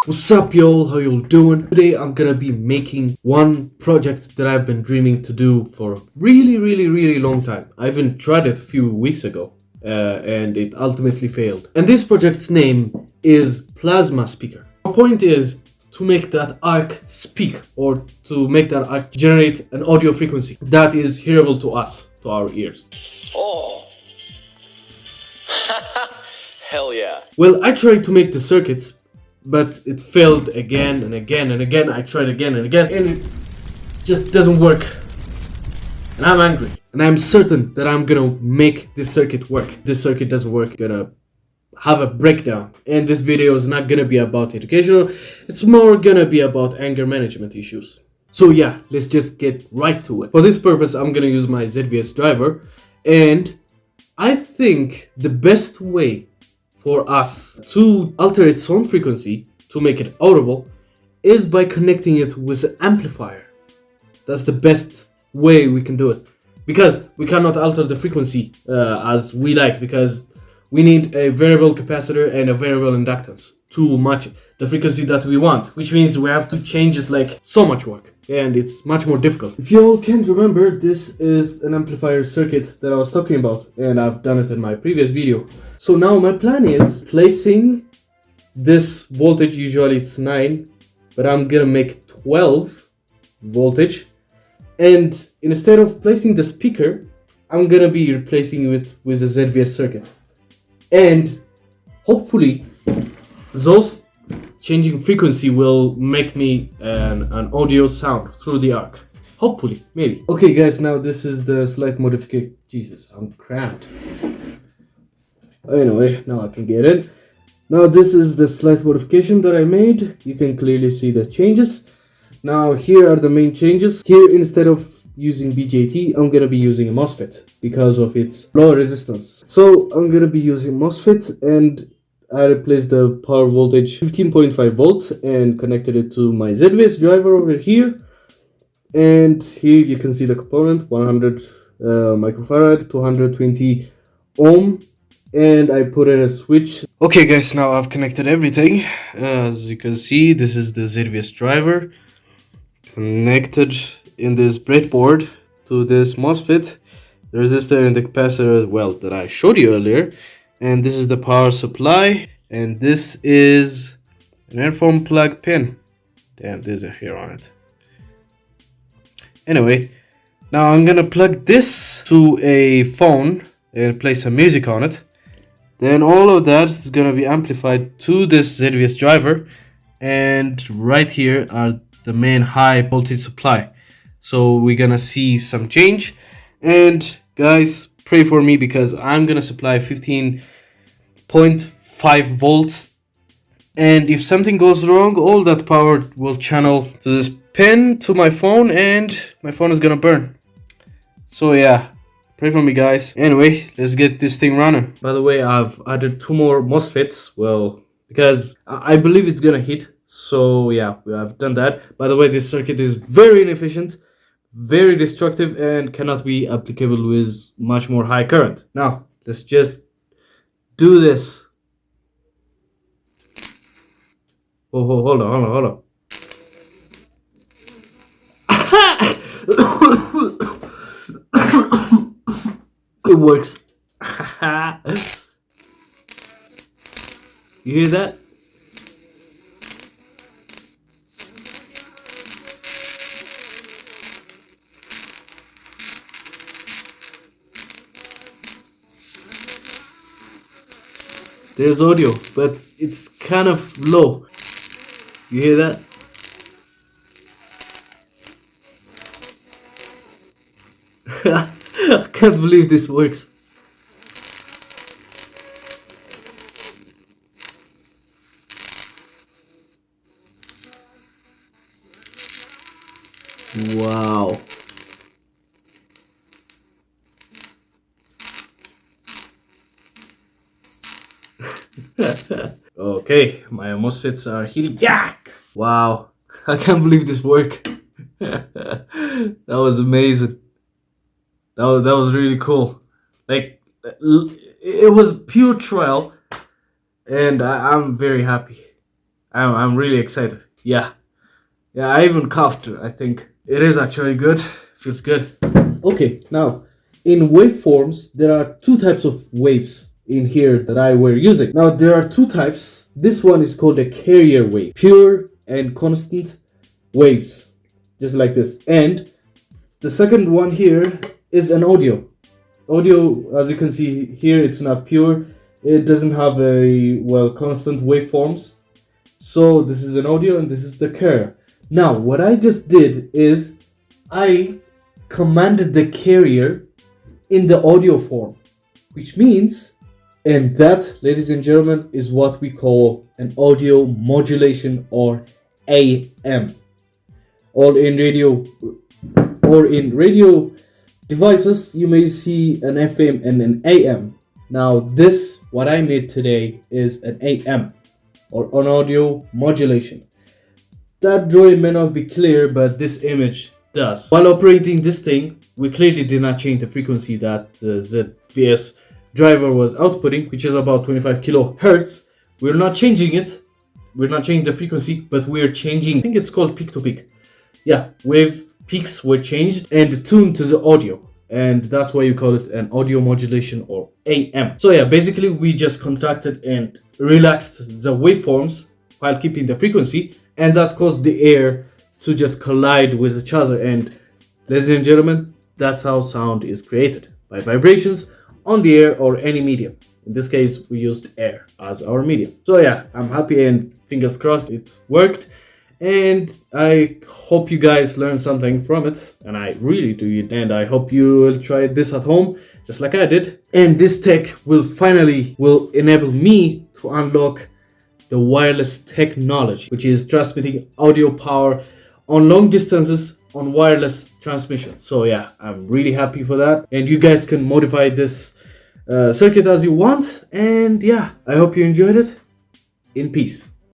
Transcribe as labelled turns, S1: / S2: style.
S1: What's up y'all, how y'all doing? Today I'm gonna be making one project that I've been dreaming to do for a really long time. I even tried it a few weeks ago and it ultimately failed. And this project's name is Plasma Speaker. My point is to make that arc speak, or to make that arc generate an audio frequency that is hearable to us, to our ears.
S2: Oh. Hell yeah.
S1: Well, I tried to make the circuits, but it failed again and again and again. I tried again and again, and it just doesn't work. And I'm angry. And I'm certain that I'm gonna make this circuit work. This circuit doesn't work, gonna have a breakdown. And this video is not gonna be about educational, it's more gonna be about anger management issues. So yeah, let's just get right to it. For this purpose, I'm gonna use my ZVS driver, and I think the best way for us to alter its own frequency to make it audible is by connecting it with an amplifier. That's the best way we can do it, because we cannot alter the frequency as we like, because we need a variable capacitor and a variable inductance to match the frequency that we want, which means we have to change it like so much work, and it's much more difficult. If you all can't remember, this is an amplifier circuit that I was talking about, and I've done it in my previous video. So now my plan is placing this voltage, usually it's 9, but I'm gonna make 12 voltage, and instead of placing the speaker, I'm gonna be replacing it with a ZVS circuit. And hopefully those changing frequency will make me an audio sound through the arc. Hopefully, maybe. Okay guys, now this is the slight modification. Jesus, I'm cramped. Anyway, now I can get it. Now this is the slight modification that I made. You can clearly see the changes. Now here are the main changes. Here, instead of using BJT, I'm gonna be using a MOSFET because of its low resistance. So I'm gonna be using MOSFET, and I replaced the power voltage 15.5 volts and connected it to my ZVS driver over here. And here you can see the component, 100 microfarad, 220 ohm, and I put in a switch. Okay guys, now I've connected everything. As you can see, this is the ZVS driver connected in this breadboard to this MOSFET, the resistor and the capacitor, well, that I showed you earlier. And this is the power supply, and this is an earphone plug pin. Damn, there's a hair on it. Anyway, now I'm gonna plug this to a phone and play some music on it. Then all of that is gonna be amplified to this ZVS driver, and right here are the main high voltage supply. So we're gonna see some change, and guys, pray for me because I'm gonna supply 15.5 volts, and if something goes wrong, all that power will channel to this pin to my phone, and my phone is gonna burn. So yeah, pray for me guys. Anyway, let's get this thing running. By the way, I've added 2 more MOSFETs, well, because I believe it's gonna hit. So yeah, I've done that. By the way, this circuit is very inefficient, very destructive, and cannot be applicable with much more high current. Now, let's just do this. Oh, hold on. It works. You hear that? There's audio, but it's kind of low. You hear that? I can't believe this works. Wow. Okay, my MOSFETs are heating. Yeah! Wow. I can't believe this worked. That was amazing. That was really cool. Like, it was pure trial, and I'm very happy. I'm really excited. Yeah. Yeah, I even coughed. I think it is actually good. Feels good. Okay, now in waveforms, there are two types of waves in here that I were using. Now there are two types. This one is called a carrier wave, pure and constant waves, just like this. And the second one here is an audio. Audio, as you can see here, it's not pure. It doesn't have a constant waveforms. So this is an audio and this is the carrier. Now what I just did is I commanded the carrier in the audio form, which means, and that, ladies and gentlemen, is what we call an audio modulation, or AM. Or in radio devices, you may see an FM and an AM. Now this, what I made today, is an AM, or an audio modulation. That drawing may not be clear, but this image does. While operating this thing, we clearly did not change the frequency that the ZVS driver was outputting, which is about 25 kilohertz. We're not changing it. We're not changing the frequency, but we're changing, I think it's called peak to peak. Yeah, wave peaks were changed and tuned to the audio. And that's why you call it an audio modulation, or AM. So yeah, basically we just contracted and relaxed the waveforms while keeping the frequency, and that caused the air to just collide with each other. And ladies and gentlemen, that's how sound is created, by vibrations on the air or any medium. In this case, we used air as our medium. So yeah, I'm happy and fingers crossed it's worked. And I hope you guys learned something from it, and I really do. And I hope you will try this at home, just like I did. And this tech will enable me to unlock the wireless technology, which is transmitting audio power on long distances on wireless transmission. So yeah, I'm really happy for that. And you guys can modify this circuit as you want. And yeah, I hope you enjoyed it. In peace.